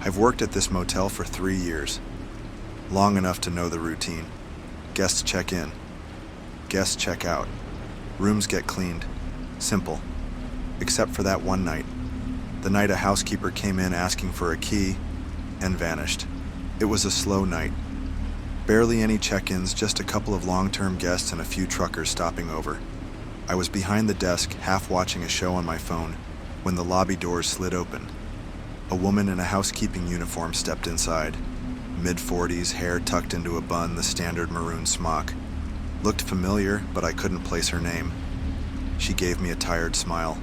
I've worked at this motel for 3 years, long enough to know the routine. Guests check in. Guests check out. Rooms get cleaned. Simple. Except for that one night. The night a housekeeper came in asking for a key and vanished. It was a slow night. Barely any check-ins, just a couple of long-term guests and a few truckers stopping over. I was behind the desk, half watching a show on my phone, when the lobby doors slid open. A woman in a housekeeping uniform stepped inside. Mid-40s, hair tucked into a bun, the standard maroon smock. Looked familiar, but I couldn't place her name. She gave me a tired smile.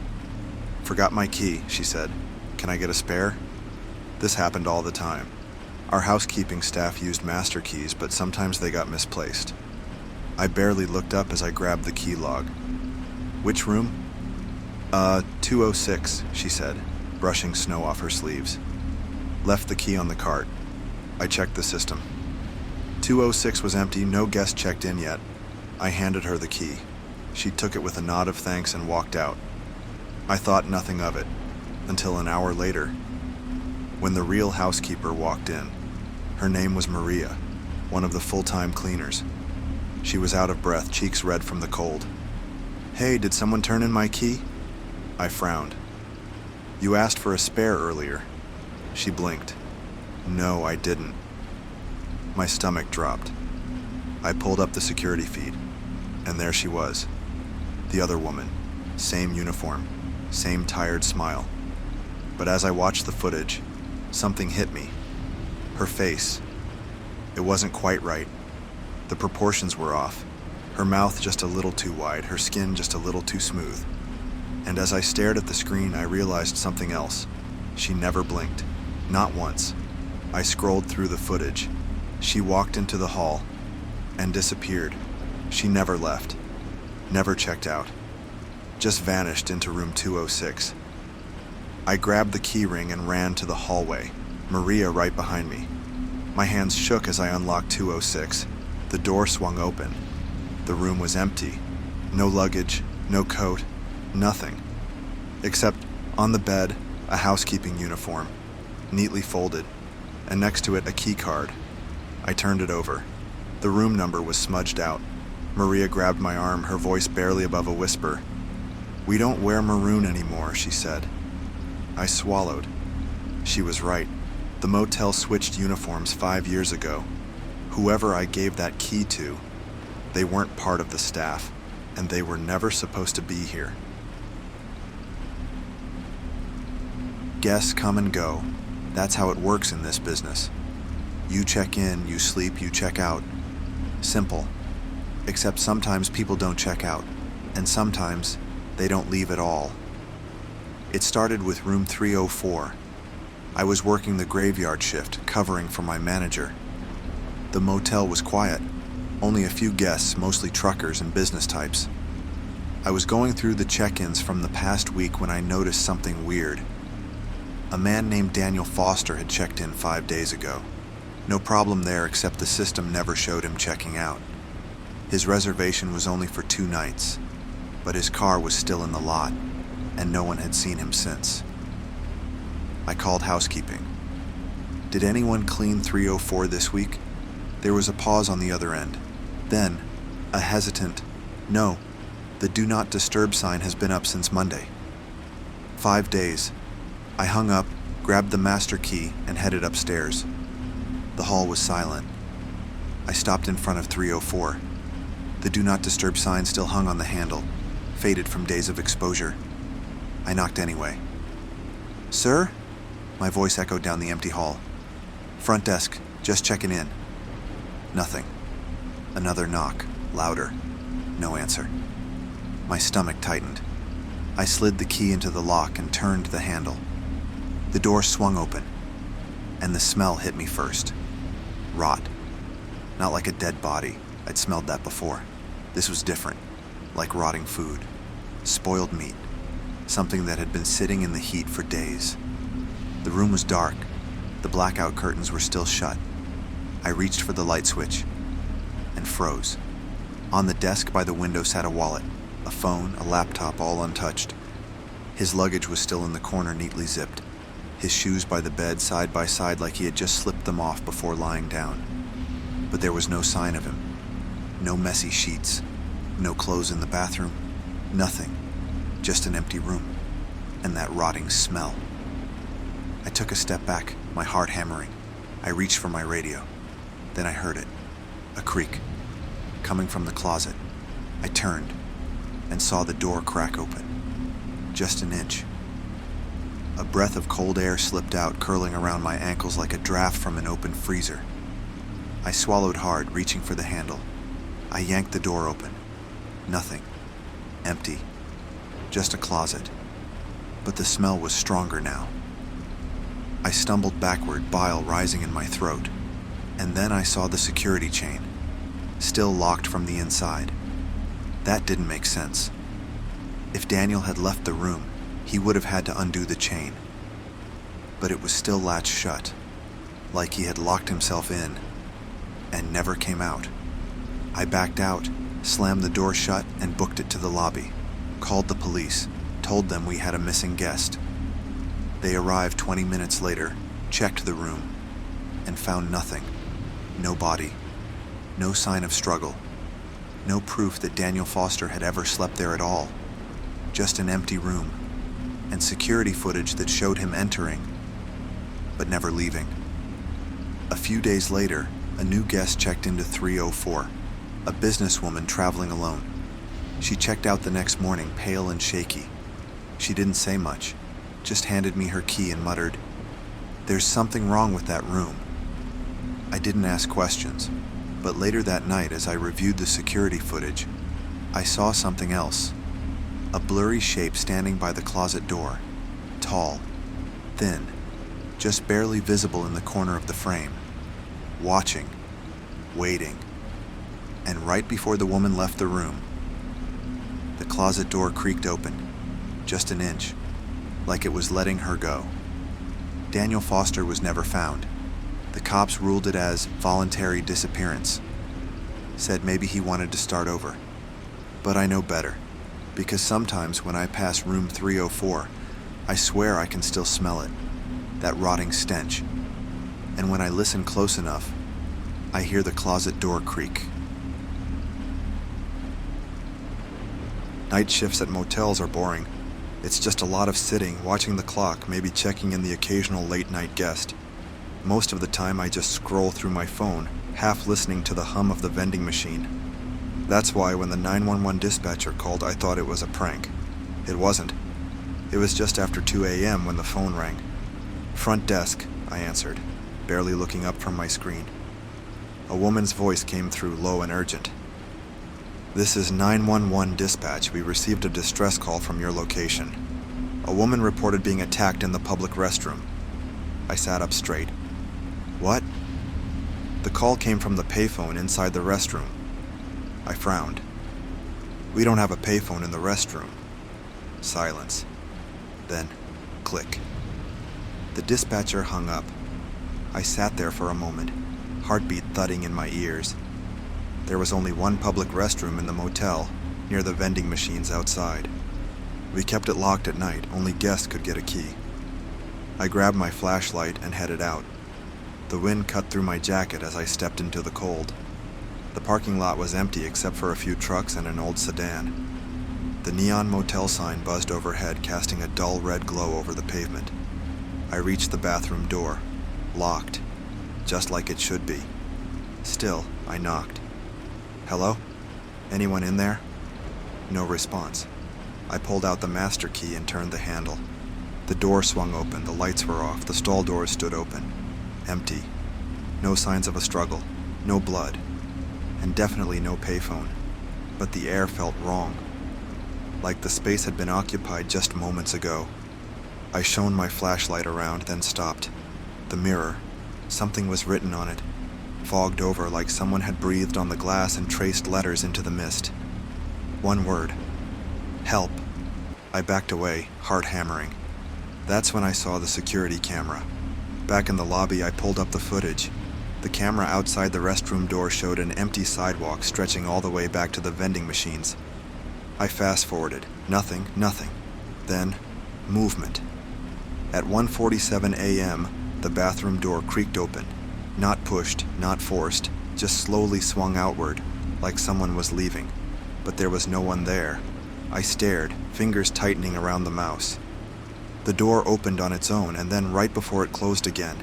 "Forgot my key," she said. "Can I get a spare?" This happened all the time. Our housekeeping staff used master keys, but sometimes they got misplaced. I barely looked up as I grabbed the key log. "Which room?" 206, she said, brushing snow off her sleeves. Left the key on the cart. I checked the system. 206 was empty, no guest checked in yet. I handed her the key. She took it with a nod of thanks and walked out. I thought nothing of it, until an hour later, when the real housekeeper walked in. Her name was Maria, one of the full-time cleaners. She was out of breath, cheeks red from the cold. "Hey, did someone turn in my key?" I frowned. "You asked for a spare earlier." She blinked. "No, I didn't." My stomach dropped. I pulled up the security feed, and there she was. The other woman, same uniform, same tired smile. But as I watched the footage, something hit me. Her face. It wasn't quite right. The proportions were off. Her mouth just a little too wide, her skin just a little too smooth. And as I stared at the screen, I realized something else. She never blinked. Not once. I scrolled through the footage. She walked into the hall and disappeared. She never left. Never checked out. Just vanished into room 206. I grabbed the key ring and ran to the hallway, Maria right behind me. My hands shook as I unlocked 206. The door swung open. The room was empty. No luggage, no coat, nothing. Except on the bed, a housekeeping uniform, neatly folded, and next to it a key card. I turned it over. The room number was smudged out. Maria grabbed my arm, her voice barely above a whisper. "We don't wear maroon anymore," she said. I swallowed. She was right. The motel switched uniforms 5 years ago. Whoever I gave that key to, they weren't part of the staff, and they were never supposed to be here. Guests come and go. That's how it works in this business. You check in, you sleep, you check out. Simple. Except sometimes people don't check out, and sometimes they don't leave at all. It started with room 304. I was working the graveyard shift, covering for my manager. The motel was quiet. Only a few guests, mostly truckers and business types. I was going through the check-ins from the past week when I noticed something weird. A man named Daniel Foster had checked in 5 days ago. No problem there, except the system never showed him checking out. His reservation was only for 2 nights, but his car was still in the lot, and no one had seen him since. I called housekeeping. "Did anyone clean 304 this week?" There was a pause on the other end. Then, a hesitant, "No, the Do Not Disturb sign has been up since Monday." 5 days. I hung up, grabbed the master key, and headed upstairs. The hall was silent. I stopped in front of 304. The Do Not Disturb sign still hung on the handle, faded from days of exposure. I knocked anyway. "Sir?" My voice echoed down the empty hall. "Front desk, just checking in." Nothing. Another knock, louder. No answer. My stomach tightened. I slid the key into the lock and turned the handle. The door swung open, and the smell hit me first. Rot. Not like a dead body. I'd smelled that before. This was different, like rotting food. Spoiled meat. Something that had been sitting in the heat for days. The room was dark. The blackout curtains were still shut. I reached for the light switch and froze. On the desk by the window sat a wallet, a phone, a laptop, all untouched. His luggage was still in the corner, neatly zipped. his shoes by the bed side by side like he had just slipped them off before lying down. But there was no sign of him. No messy sheets, no clothes in the bathroom, nothing. Just an empty room, and that rotting smell. I took a step back, my heart hammering. I reached for my radio. Then I heard it, a creak, coming from the closet. I turned and saw the door crack open, just an inch. A breath of cold air slipped out, curling around my ankles like a draft from an open freezer. I swallowed hard, reaching for the handle. I yanked the door open. Nothing. Empty. Just a closet. But the smell was stronger now. I stumbled backward, bile rising in my throat. And then I saw the security chain, still locked from the inside. That didn't make sense. If Daniel had left the room, he would have had to undo the chain. But it was still latched shut, like he had locked himself in and never came out. I backed out, slammed the door shut, and booked it to the lobby. Called the police, told them we had a missing guest. They arrived 20 minutes later, checked the room, and found nothing. No body, no sign of struggle, no proof that Daniel Foster had ever slept there at all. Just an empty room, and security footage that showed him entering, but never leaving. A few days later, a new guest checked into 304, a businesswoman traveling alone. She checked out the next morning, pale and shaky. She didn't say much, just handed me her key and muttered, "There's something wrong with that room." I didn't ask questions, but later that night as I reviewed the security footage, I saw something else. A blurry shape standing by the closet door, tall, thin, just barely visible in the corner of the frame, watching, waiting. And right before the woman left the room, the closet door creaked open, just an inch, like it was letting her go. Daniel Foster was never found. The cops ruled it as voluntary disappearance. Said maybe he wanted to start over. But I know better, because sometimes when I pass room 304, I swear I can still smell it, that rotting stench. And when I listen close enough, I hear the closet door creak. Night shifts at motels are boring. It's just a lot of sitting, watching the clock, maybe checking in the occasional late-night guest. Most of the time I just scroll through my phone, half listening to the hum of the vending machine. That's why when the 911 dispatcher called, I thought it was a prank. It wasn't. It was just after 2 a.m. when the phone rang. "Front desk," I answered, barely looking up from my screen. A woman's voice came through, low and urgent. "This is 911 dispatch. We received a distress call from your location. A woman reported being attacked in the public restroom." I sat up straight. "What?" "The call came from the payphone inside the restroom." I frowned. "We don't have a payphone in the restroom." Silence. Then, click. The dispatcher hung up. I sat there for a moment, heartbeat thudding in my ears. There was only one public restroom in the motel, near the vending machines outside. We kept it locked at night, only guests could get a key. I grabbed my flashlight and headed out. The wind cut through my jacket as I stepped into the cold. The parking lot was empty except for a few trucks and an old sedan. The neon motel sign buzzed overhead, casting a dull red glow over the pavement. I reached the bathroom door, locked, just like it should be. Still, I knocked. "Hello? Anyone in there?" No response. I pulled out the master key and turned the handle. The door swung open, the lights were off, the stall doors stood open. Empty. No signs of a struggle, no blood, and definitely no payphone. But the air felt wrong, like the space had been occupied just moments ago. I shone my flashlight around, then stopped. The mirror, something was written on it, fogged over like someone had breathed on the glass and traced letters into the mist. One word. Help. I backed away, heart hammering. That's when I saw the security camera. Back in the lobby, I pulled up the footage. The camera outside the restroom door showed an empty sidewalk stretching all the way back to the vending machines. I fast-forwarded. Nothing. Then, movement. At 1:47 a.m., the bathroom door creaked open. Not pushed, not forced, just slowly swung outward, like someone was leaving. But there was no one there. I stared, fingers tightening around the mouse. The door opened on its own, and then right before it closed again,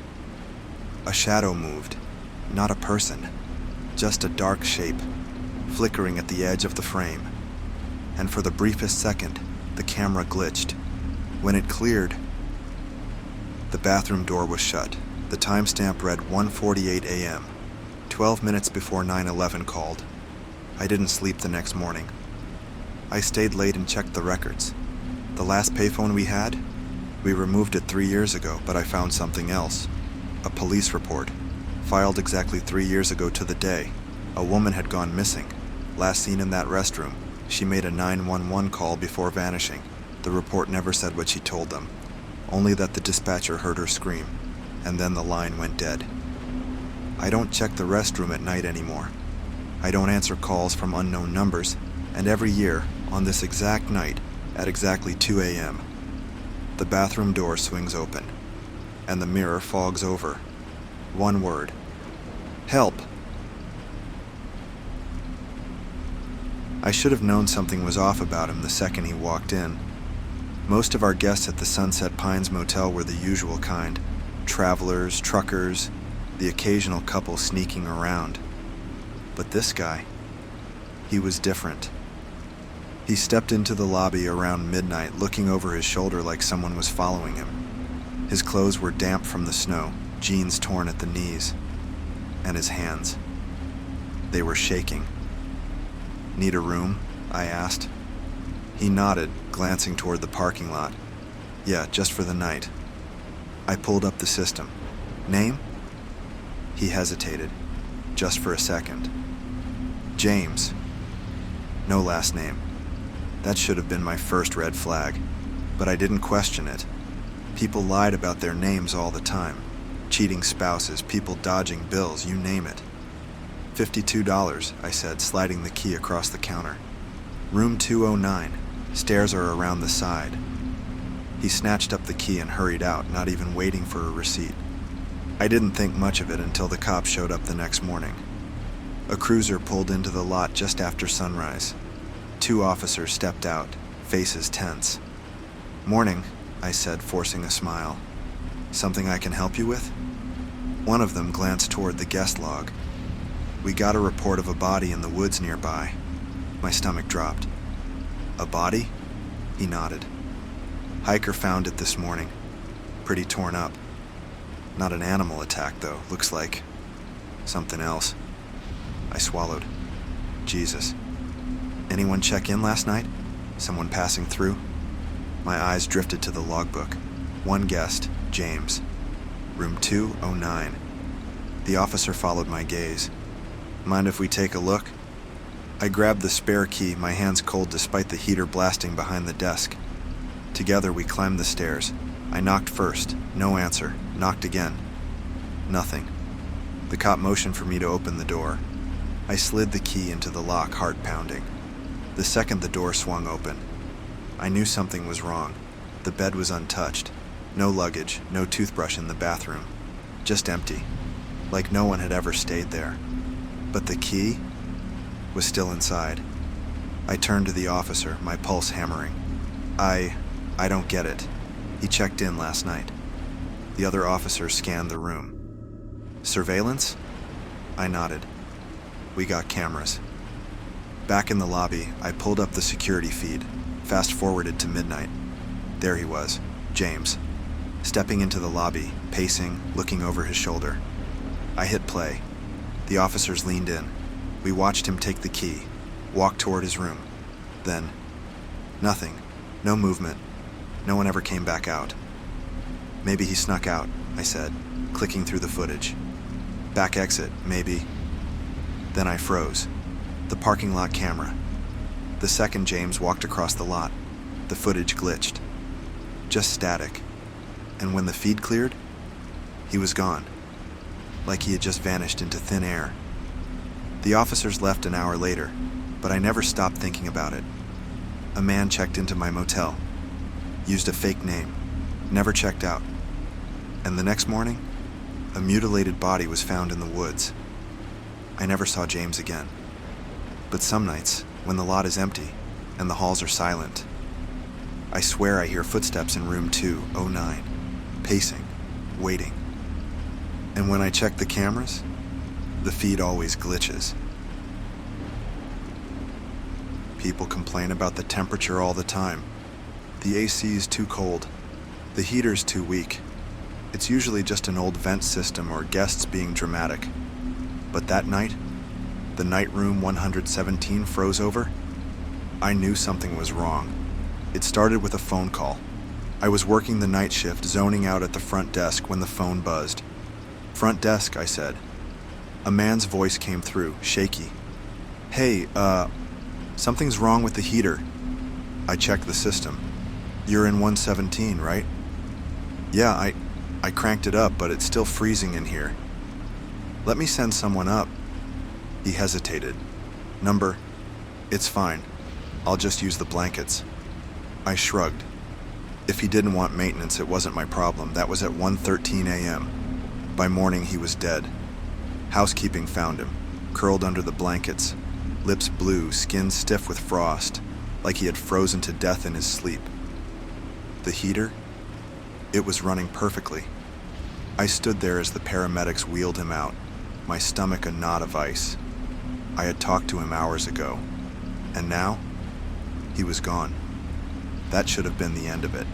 a shadow moved. Not a person, just a dark shape, flickering at the edge of the frame. And for the briefest second, the camera glitched. When it cleared, the bathroom door was shut. The timestamp read 1:48 a.m., 12 minutes before 9/11 called. I didn't sleep the next morning. I stayed late and checked the records. The last payphone we had? We removed it 3 years ago, but I found something else. A police report, filed exactly 3 years ago to the day. A woman had gone missing. Last seen in that restroom. She made a 911 call before vanishing. The report never said what she told them, only that the dispatcher heard her scream, and then the line went dead. I don't check the restroom at night anymore. I don't answer calls from unknown numbers, and every year, on this exact night, at exactly 2 a.m., the bathroom door swings open, and the mirror fogs over. One word. Help! I should have known something was off about him the second he walked in. Most of our guests at the Sunset Pines Motel were the usual kind. Travelers, truckers, the occasional couple sneaking around. But this guy, he was different. He stepped into the lobby around midnight, looking over his shoulder like someone was following him. His clothes were damp from the snow, jeans torn at the knees. And his hands. They were shaking. Need a room? I asked. He nodded, glancing toward the parking lot. Yeah, just for the night. I pulled up the system. Name? He hesitated, just for a second. James. No last name. That should have been my first red flag, but I didn't question it. People lied about their names all the time. Cheating spouses, people dodging bills, you name it. $52, I said, sliding the key across the counter. Room 209. Stairs are around the side. He snatched up the key and hurried out, not even waiting for a receipt. I didn't think much of it until the cops showed up the next morning. A cruiser pulled into the lot just after sunrise. 2 officers stepped out, faces tense. Morning, I said, forcing a smile. Something I can help you with? One of them glanced toward the guest log. We got a report of a body in the woods nearby. My stomach dropped. A body? He nodded. Hiker found it this morning. Pretty torn up. Not an animal attack, though. Looks like something else. I swallowed. Jesus. Anyone check in last night? Someone passing through? My eyes drifted to the logbook. One guest, James. Room 209. The officer followed my gaze. Mind if we take a look? I grabbed the spare key, my hands cold despite the heater blasting behind the desk. Together we climbed the stairs. I knocked first. No answer. Knocked again. Nothing. The cop motioned for me to open the door. I slid the key into the lock, heart pounding. The second the door swung open, I knew something was wrong. The bed was untouched. No luggage, no toothbrush in the bathroom. Just empty. Like no one had ever stayed there. But the key was still inside. I turned to the officer, my pulse hammering. I don't get it. He checked in last night. The other officer scanned the room. Surveillance? I nodded. We got cameras. Back in the lobby, I pulled up the security feed, fast-forwarded to midnight. There he was, James, stepping into the lobby, pacing, looking over his shoulder. I hit play. The officers leaned in. We watched him take the key, walk toward his room. Then, nothing. No movement. No one ever came back out. Maybe he snuck out, I said, clicking through the footage. Back exit, maybe. Then I froze. The parking lot camera. The second James walked across the lot, the footage glitched. Just static. And when the feed cleared, he was gone. Like he had just vanished into thin air. The officers left an hour later, but I never stopped thinking about it. A man checked into my motel. Used a fake name. never checked out. And the next morning, a mutilated body was found in the woods. I never saw James again. But some nights, when the lot is empty and the halls are silent, I swear I hear footsteps in room 209, pacing, waiting. And when I check the cameras, the feed always glitches. People complain about the temperature all the time. The AC is too cold. The heater's too weak. It's usually just an old vent system or guests being dramatic. But that night, the night room 117 froze over. I knew something was wrong. It started with a phone call. I was working the night shift, zoning out at the front desk when the phone buzzed. "Front desk," I said. A man's voice came through, shaky. "Hey, something's wrong with the heater." I checked the system. "You're in 117, right?" "Yeah, I cranked it up, but it's still freezing in here." "Let me send someone up." He hesitated. "Number? It's fine. I'll just use the blankets." I shrugged. If he didn't want maintenance, it wasn't my problem. That was at 1:13 a.m. By morning, he was dead. Housekeeping found him, curled under the blankets, lips blue, skin stiff with frost, like he had frozen to death in his sleep. The heater? It was running perfectly. I stood there as the paramedics wheeled him out, my stomach a knot of ice. I had talked to him hours ago, and now he was gone. That should have been the end of it.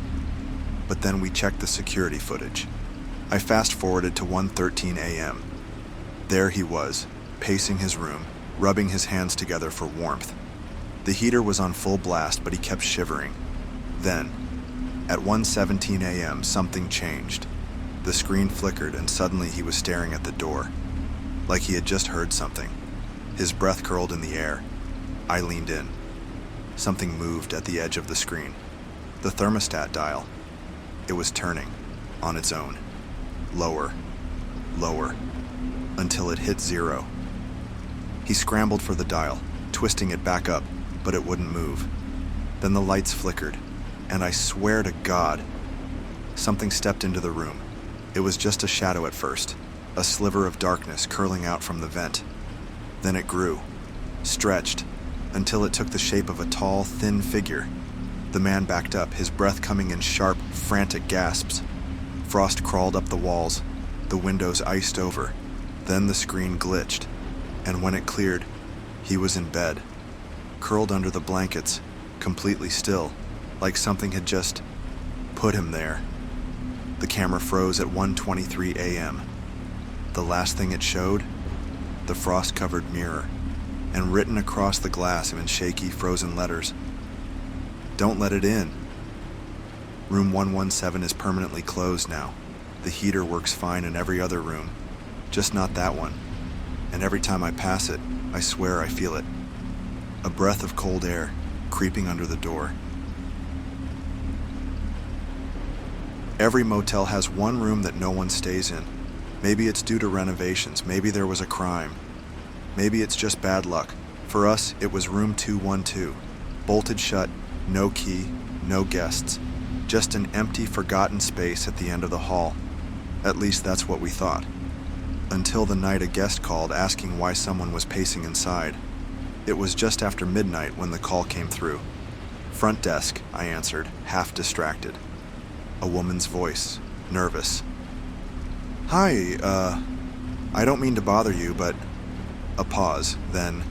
But then we checked the security footage. I fast-forwarded to 1:13 a.m. There he was, pacing his room, rubbing his hands together for warmth. The heater was on full blast, but he kept shivering. Then, at 1:17 a.m., something changed. The screen flickered, and suddenly he was staring at the door, like he had just heard something. His breath curled in the air. I leaned in. Something moved at the edge of the screen. The thermostat dial. It was turning, on its own. Lower, lower, until it hit 0. He scrambled for the dial, twisting it back up, but it wouldn't move. Then the lights flickered, and I swear to God, something stepped into the room. It was just a shadow at first, a sliver of darkness curling out from the vent. Then it grew, stretched, until it took the shape of a tall, thin figure. The man backed up, his breath coming in sharp, frantic gasps. Frost crawled up the walls, the windows iced over. Then the screen glitched, and when it cleared, he was in bed, curled under the blankets, completely still, like something had just put him there. The camera froze at 1:23 a.m. The last thing it showed, the frost-covered mirror, and written across the glass in shaky, frozen letters, "Don't let it in." Room 117 is permanently closed now. The heater works fine in every other room, just not that one. And every time I pass it, I swear I feel it. A breath of cold air creeping under the door. Every motel has one room that no one stays in. Maybe it's due to renovations, maybe there was a crime. Maybe it's just bad luck. For us, it was room 212. Bolted shut, no key, no guests. Just an empty, forgotten space at the end of the hall. At least that's what we thought. Until the night a guest called asking why someone was pacing inside. It was just after midnight when the call came through. "Front desk," I answered, half distracted. A woman's voice, nervous. "Hi, I don't mean to bother you, but..." A pause, then,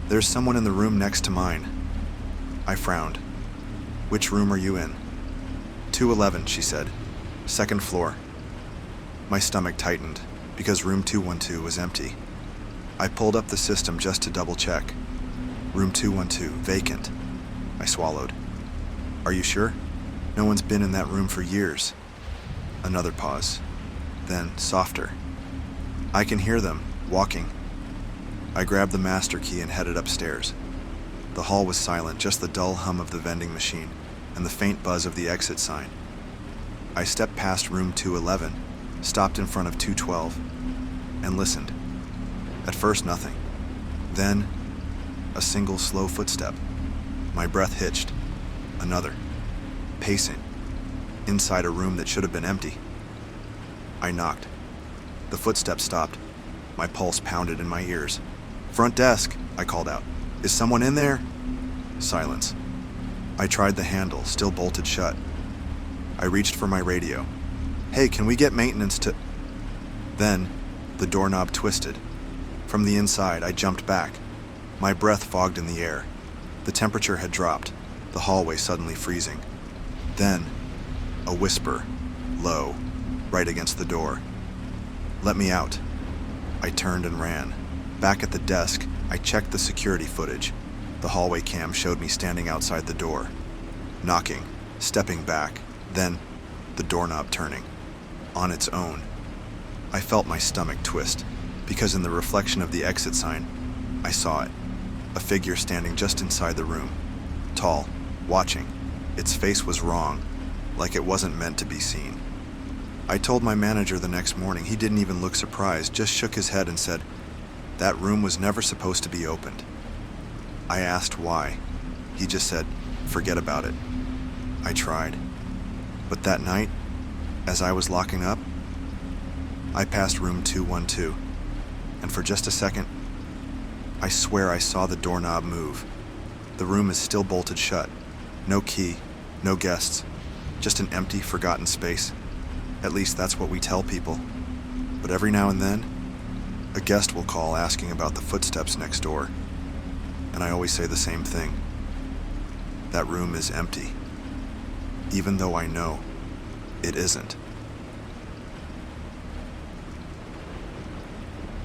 "There's someone in the room next to mine." I frowned. "Which room are you in?" 211, she said. "Second floor." My stomach tightened, because room 212 was empty. I pulled up the system just to double-check. Room 212, vacant. I swallowed. "Are you sure? No one's been in that room for years." Another pause. Then, softer. "I can hear them, walking." I grabbed the master key and headed upstairs. The hall was silent, just the dull hum of the vending machine and the faint buzz of the exit sign. I stepped past room 211, stopped in front of 212, and listened. At first, nothing. Then, a single slow footstep. My breath hitched. Another. Pacing. inside a room that should have been empty. I knocked. The footsteps stopped. My pulse pounded in my ears. "Front desk," I called out. "Is someone in there?" Silence. I tried the handle, still bolted shut. I reached for my radio. "Hey, can we get maintenance to..." Then, the doorknob twisted. From the inside, I jumped back. My breath fogged in the air. The temperature had dropped, the hallway suddenly freezing. Then, a whisper, low, right against the door. "Let me out." I turned and ran. Back at the desk, I checked the security footage. The hallway cam showed me standing outside the door, knocking, stepping back, then the doorknob turning, on its own. I felt my stomach twist, because in the reflection of the exit sign, I saw it. A figure standing just inside the room, tall, watching. Its face was wrong, like it wasn't meant to be seen. I told my manager the next morning. He didn't even look surprised, just shook his head and said, "That room was never supposed to be opened." I asked why. He just said, "Forget about it." I tried. But that night, as I was locking up, I passed room 212, and for just a second, I swear I saw the doorknob move. The room is still bolted shut. No key, no guests, just an empty, forgotten space. At least that's what we tell people. But every now and then, a guest will call asking about the footsteps next door. And I always say the same thing. That room is empty. Even though I know it isn't.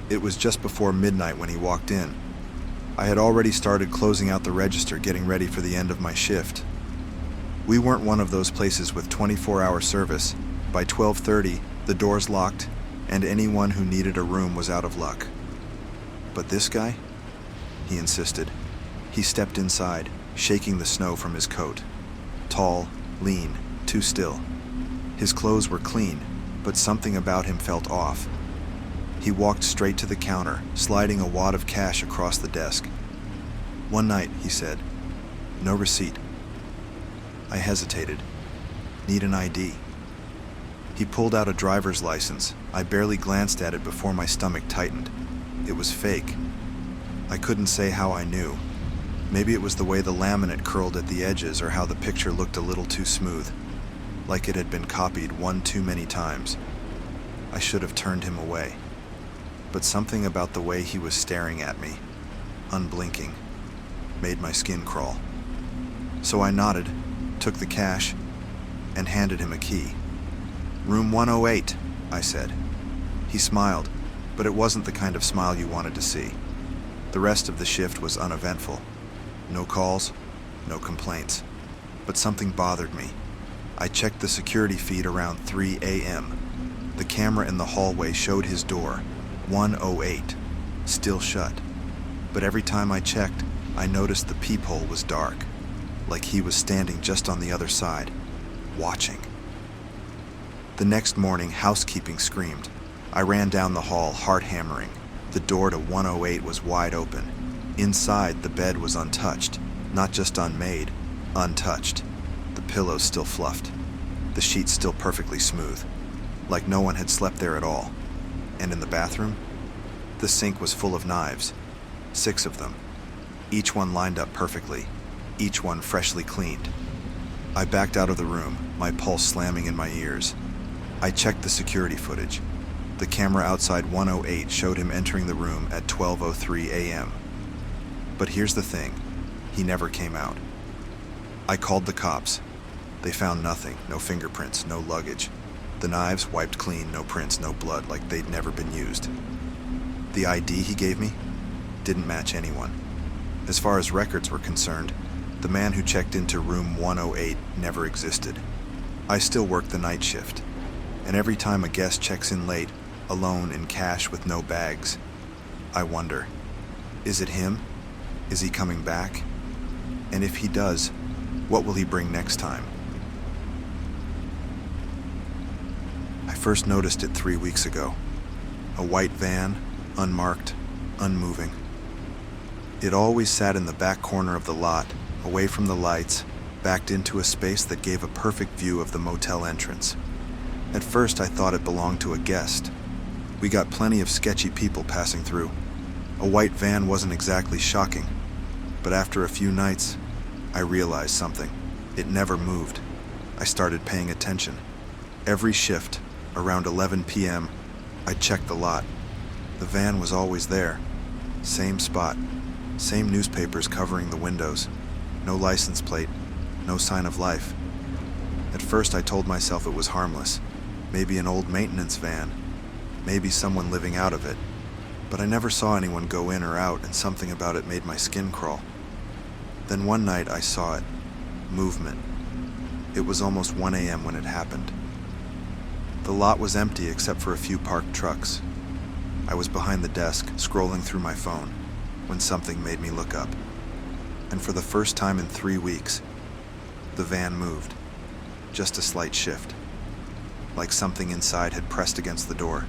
It was just before midnight when he walked in. I had already started closing out the register, getting ready for the end of my shift. We weren't one of those places with 24-hour service. By 12:30, the doors locked, and anyone who needed a room was out of luck. But this guy? He insisted. He stepped inside, shaking the snow from his coat. Tall, lean, too still. His clothes were clean, but something about him felt off. He walked straight to the counter, sliding a wad of cash across the desk. "One night," he said. "No receipt." I hesitated. "Need an ID." He pulled out a driver's license. I barely glanced at it before my stomach tightened. It was fake. I couldn't say how I knew. Maybe it was the way the laminate curled at the edges, or how the picture looked a little too smooth, like it had been copied one too many times. I should have turned him away. But something about the way he was staring at me, unblinking, made my skin crawl. So I nodded, took the cash, and handed him a key. "Room 108, I said. He smiled, but it wasn't the kind of smile you wanted to see. The rest of the shift was uneventful. No calls, no complaints. But something bothered me. I checked the security feed around 3 a.m. The camera in the hallway showed his door, 108, still shut. But every time I checked, I noticed the peephole was dark, like he was standing just on the other side, watching. The next morning, housekeeping screamed. I ran down the hall, heart hammering. The door to 108 was wide open. Inside, the bed was untouched, not just unmade, untouched. The pillows still fluffed, the sheets still perfectly smooth, like no one had slept there at all. And in the bathroom, the sink was full of knives, 6 of them, each one lined up perfectly, each one freshly cleaned. I backed out of the room, my pulse slamming in my ears. I checked the security footage. The camera outside 108 showed him entering the room at 12:03 a.m. But here's the thing, he never came out. I called the cops. They found nothing, no fingerprints, no luggage. The knives wiped clean, no prints, no blood, like they'd never been used. The ID he gave me didn't match anyone. As far as records were concerned, the man who checked into room 108 never existed. I still work the night shift, and every time a guest checks in late, alone in cash with no bags, I wonder, is it him? Is he coming back? And if he does, what will he bring next time? I first noticed it 3 weeks ago. A white van, unmarked, unmoving. It always sat in the back corner of the lot, away from the lights, backed into a space that gave a perfect view of the motel entrance. At first, I thought it belonged to a guest. We got plenty of sketchy people passing through. A white van wasn't exactly shocking, but after a few nights, I realized something. It never moved. I started paying attention. Every shift, around 11 p.m., I checked the lot. The van was always there. Same spot. Same newspapers covering the windows. No license plate. No sign of life. At first, I told myself it was harmless. Maybe an old maintenance van. Maybe someone living out of it. But I never saw anyone go in or out, and something about it made my skin crawl. Then one night, I saw it. Movement. It was almost 1 a.m. when it happened. The lot was empty except for a few parked trucks. I was behind the desk, scrolling through my phone, when something made me look up. And for the first time in 3 weeks, the van moved. Just a slight shift. Like something inside had pressed against the door.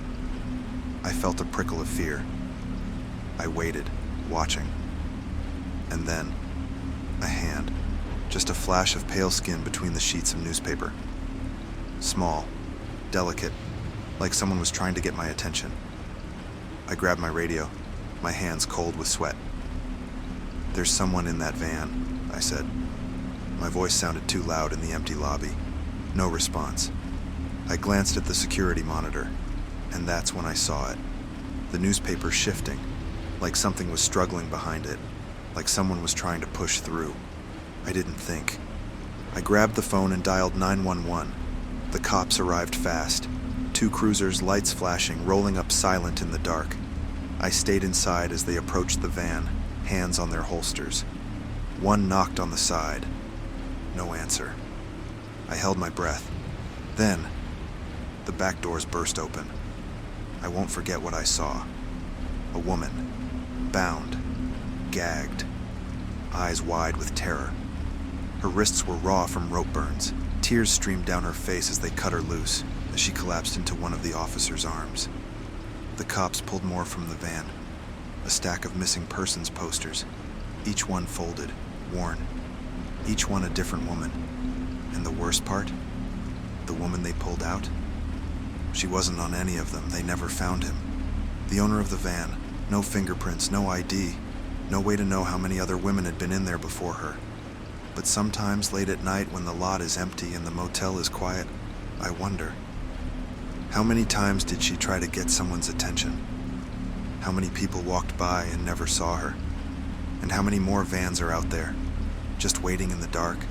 I felt a prickle of fear. I waited, watching. And then, a hand. Just a flash of pale skin between the sheets of newspaper. Small, delicate, like someone was trying to get my attention. I grabbed my radio, my hands cold with sweat. "There's someone in that van," I said. My voice sounded too loud in the empty lobby. No response. I glanced at the security monitor, and that's when I saw it. The newspaper shifting, like something was struggling behind it, like someone was trying to push through. I didn't think. I grabbed the phone and dialed 911. The cops arrived fast. 2 cruisers, lights flashing, rolling up silent in the dark. I stayed inside as they approached the van, hands on their holsters. One knocked on the side. No answer. I held my breath. Then, the back doors burst open. I won't forget what I saw. A woman, bound, gagged, eyes wide with terror. Her wrists were raw from rope burns. Tears streamed down her face as they cut her loose, as she collapsed into one of the officers' arms. The cops pulled more from the van. A stack of missing persons posters, each one folded, worn, each one a different woman. And the worst part? The woman they pulled out? She wasn't on any of them. They never found him. The owner of the van, no fingerprints, no ID, no way to know how many other women had been in there before her. But sometimes late at night when the lot is empty and the motel is quiet, I wonder, how many times did she try to get someone's attention? How many people walked by and never saw her? And how many more vans are out there, just waiting in the dark,